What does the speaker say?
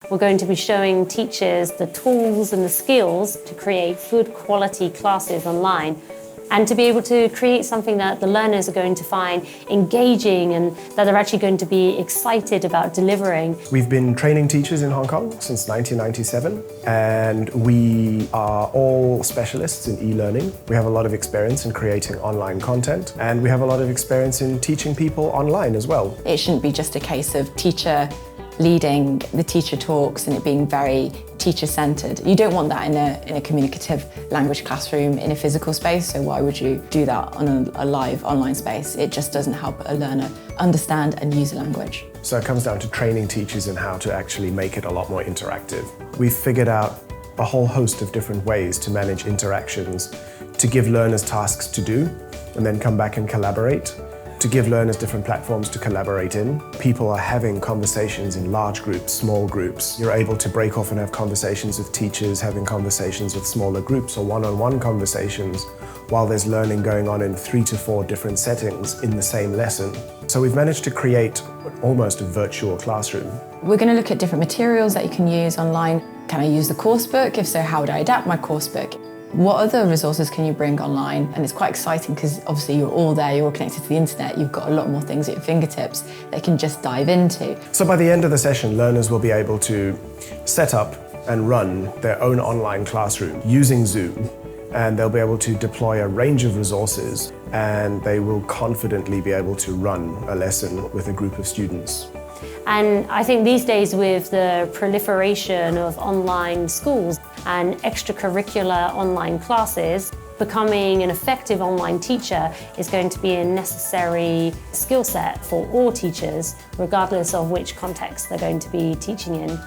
We're going to be showing teachers the tools and the skills to create good quality classes online and to be able to create something that the learners are going to find engaging and that they're actually going to be excited about delivering. We've been training teachers in Hong Kong since 1997 and we are all specialists in e-learning. We have a lot of experience in creating online content and we have a lot of experience in teaching people online as well. It shouldn't be just a case of teacher leading the teacher talks and it being very teacher-centred. You don't want that in a communicative language classroom in a physical space, so why would you do that on a live online space? It just doesn't help a learner understand and use a language. So it comes down to training teachers in how to actually make it a lot more interactive. We've figured out a whole host of different ways to manage interactions, to give learners tasks to do, and then come back and collaborate. To give learners different platforms to collaborate in. People are having conversations in large groups, small groups. You're able to break off and have conversations with teachers, having conversations with smaller groups or one-on-one conversations while there's learning going on in 3 to 4 different settings in the same lesson. So we've managed to create almost a virtual classroom. We're going to look at different materials that you can use online. Can I use the course book? If so, how would I adapt my course book? What other resources can you bring online? And it's quite exciting because obviously you're all there, you're all connected to the internet, you've got a lot more things at your fingertips they can just dive into. So by the end of the session, learners will be able to set up and run their own online classroom using Zoom, and they'll be able to deploy a range of resources and they will confidently be able to run a lesson with a group of students. And I think these days with the proliferation of online schools and extracurricular online classes, becoming an effective online teacher is going to be a necessary skill set for all teachers, regardless of which context they're going to be teaching in.